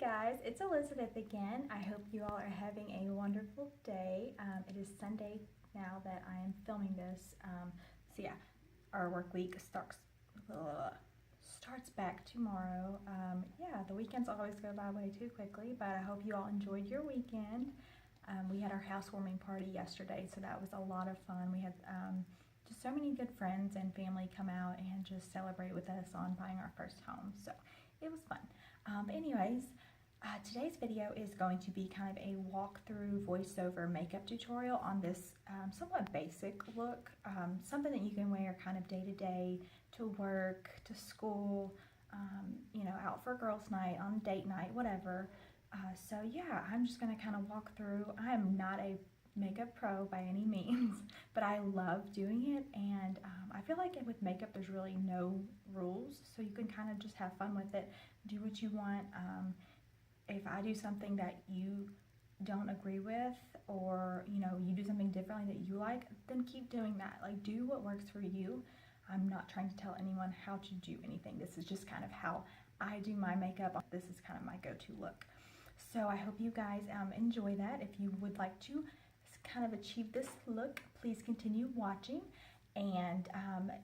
guys, it's Elizabeth again. I hope you all are having a wonderful day. It is Sunday now that I am filming this. So yeah, our work week starts back tomorrow. Yeah, the weekends always go by way too quickly, but I hope you all enjoyed your weekend. We had our housewarming party yesterday, so that was a lot of fun. We had just so many good friends and family come out and just celebrate with us on buying our first home, so it was fun. Anyways, today's video is going to be kind of a walkthrough voiceover makeup tutorial on this somewhat basic look, something that you can wear kind of day to day, to work, to school, you know, out for girls' night, on date night, whatever. So yeah, I'm just going to kind of walk through. I'm not a makeup pro by any means, but I love doing it, and I feel like with makeup there's really no rules, so you can kind of just have fun with it, do what you want. If I do something that you don't agree with, or you know, you do something differently that you like, then keep doing that. Like, do what works for you. I'm not trying to tell anyone how to do anything. This is just kind of how I do my makeup. This is kind of my go-to look. So I hope you guys enjoy that. If you would like to kind of achieve this look, please continue watching, and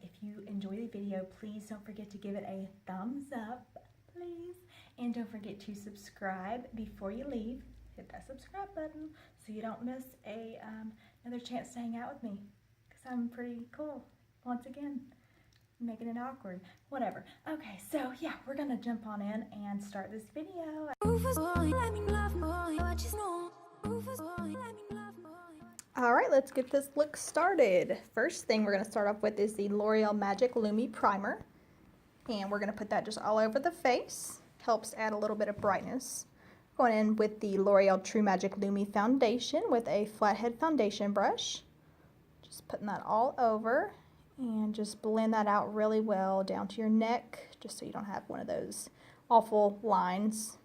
if you enjoy the video, please don't forget to give it a thumbs up, please, and don't forget to subscribe before you leave. Hit that subscribe button so you don't miss another chance to hang out with me, because I'm pretty cool. Once again, making it awkward, whatever. Okay, so yeah, we're gonna jump on in and start this video. Alright, let's get this look started. First thing we're going to start off with is the L'Oreal Magic Lumi Primer. And we're going to put that just all over the face. Helps add a little bit of brightness. Going in with the L'Oreal True Magic Lumi Foundation with a flathead foundation brush. Just putting that all over. And just blend that out really well down to your neck, just so you don't have one of those awful lines.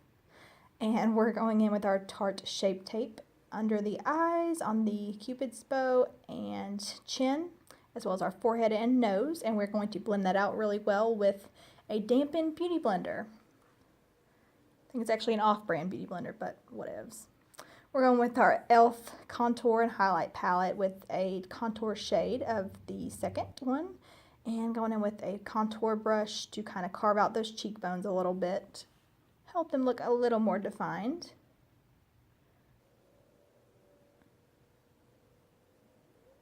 And we're going in with our Tarte Shape Tape under the eyes, on the Cupid's bow and chin, as well as our forehead and nose, and we're going to blend that out really well with a dampened beauty blender. I think it's actually an off-brand beauty blender, but whatevs. We're going with our e.l.f. contour and highlight palette with a contour shade of the second one, and going in with a contour brush to kind of carve out those cheekbones a little bit, help them look a little more defined.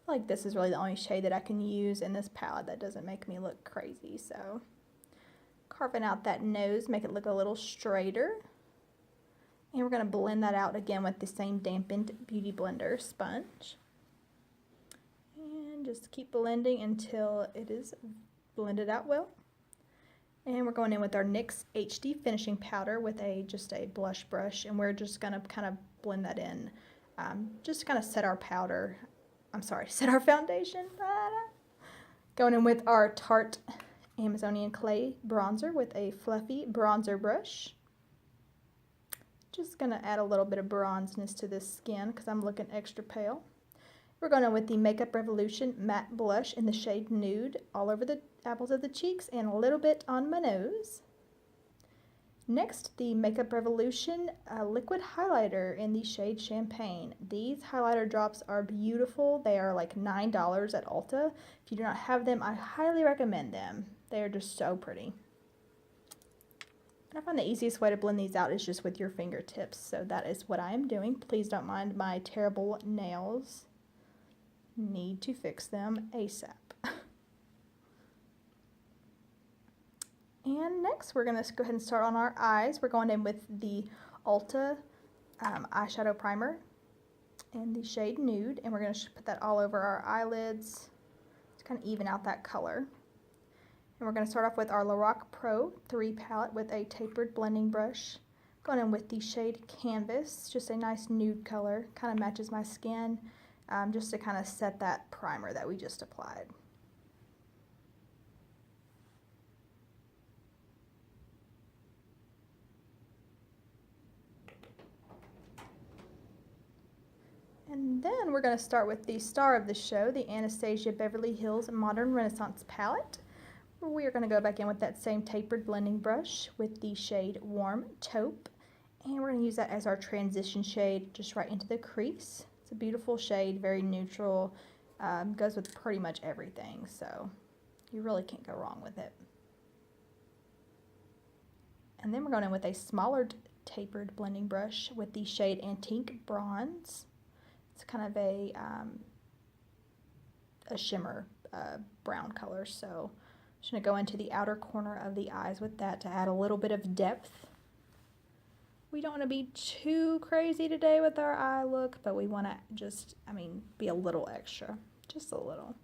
Like, this is really the only shade that I can use in this palette that doesn't make me look crazy. So carving out that nose, make it look a little straighter. And we're going to blend that out again with the same dampened beauty blender sponge. And just keep blending until it is blended out well. And we're going in with our NYX HD finishing powder with just a blush brush, and we're just going to kind of blend that in. Just kind of set our powder. Set our foundation. Going in with our Tarte Amazonian Clay bronzer with a fluffy bronzer brush. Just going to add a little bit of bronzeness to this skin because I'm looking extra pale. We're going in with the Makeup Revolution matte blush in the shade Nude, all over the apples of the cheeks and a little bit on my nose. Next, the Makeup Revolution liquid highlighter in the shade Champagne. These highlighter drops are beautiful. They are like $9 at Ulta. If you do not have them, I highly recommend them. They are just so pretty. And I find the easiest way to blend these out is just with your fingertips. So that is what I am doing. Please don't mind my terrible nails. Need to fix them ASAP. And next, we're going to go ahead and start on our eyes. We're going in with the Ulta eyeshadow primer in the shade Nude, and we're going to put that all over our eyelids to kind of even out that color. And we're going to start off with our Lorac Pro 3 palette with a tapered blending brush. Going in with the shade Canvas, just a nice nude color, kind of matches my skin, just to kind of set that primer that we just applied. And then we're going to start with the star of the show, the Anastasia Beverly Hills Modern Renaissance palette. We are going to go back in with that same tapered blending brush with the shade Warm Taupe And we're going to use that as our transition shade just right into the crease. It's a beautiful shade, very neutral, goes with pretty much everything, so you really can't go wrong with it. And then we're going in with a smaller tapered blending brush with the shade Antique Bronze. It's kind of a shimmer brown color, so I'm just going to go into the outer corner of the eyes with that to add a little bit of depth. We don't want to be too crazy today with our eye look, but we want to just, be a little extra, just a little.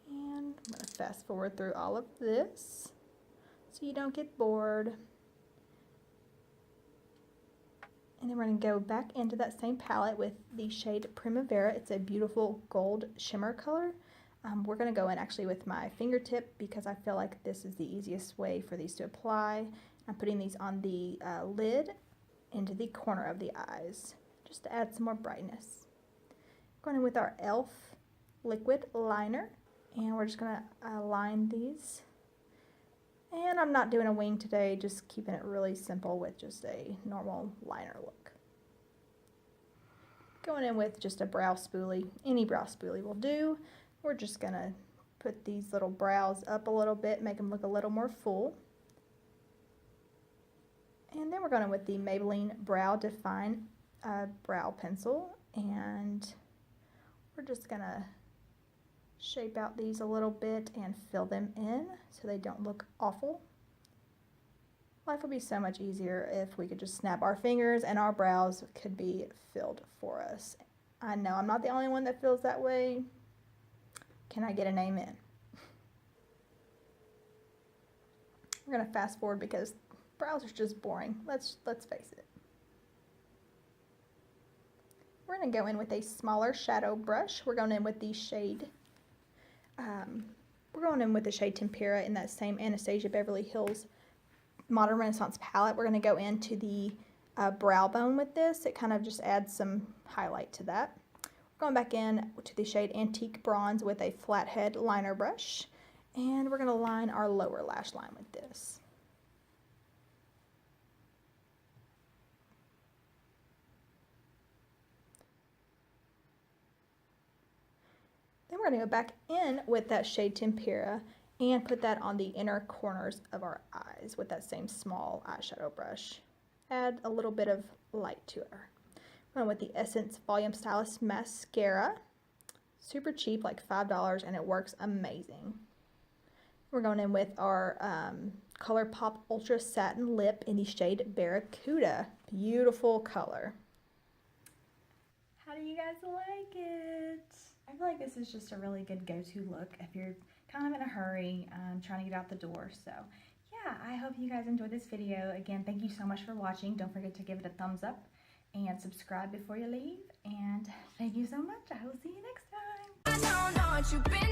And I'm going to fast forward through all of this so you don't get bored. And then we're going to go back into that same palette with the shade Primavera. It's a beautiful gold shimmer color. We're going to go in actually with my fingertip because I feel like this is the easiest way for these to apply. I'm putting these on the lid into the corner of the eyes just to add some more brightness. Going in with our e.l.f. liquid liner, and we're just going to line these. And I'm not doing a wing today, just keeping it really simple with just a normal liner look. Going in with just a brow spoolie. Any brow spoolie will do. We're just going to put these little brows up a little bit, make them look a little more full. And then we're going in with the Maybelline Brow Define brow pencil, and we're just going to shape out these a little bit and fill them in so they don't look awful. Life would be so much easier if we could just snap our fingers and our brows could be filled for us. I know I'm not the only one that feels that way. Can I get an amen? We're going to fast forward because brows are just boring. Let's face it. We're going to go in with a smaller shadow brush. We're going in with the shade Tempera in that same Anastasia Beverly Hills Modern Renaissance palette. We're going to go into the brow bone with this. It kind of just adds some highlight to that. We're going back in to the shade Antique Bronze with a flathead liner brush, and we're going to line our lower lash line with this. Then we're going to go back in with that shade Tempera and put that on the inner corners of our eyes with that same small eyeshadow brush. Add a little bit of light to it. Going with the Essence Volume Stylist Mascara. Super cheap, like $5, and it works amazing. We're going in with our ColourPop Ultra Satin Lip in the shade Barracuda. Beautiful color. How do you guys like it? I feel like this is just a really good go-to look if you're kind of in a hurry, trying to get out the door. So yeah, I hope you guys enjoyed this video. Again, thank you so much for watching. Don't forget to give it a thumbs up and subscribe before you leave. And thank you so much. I will see you next time.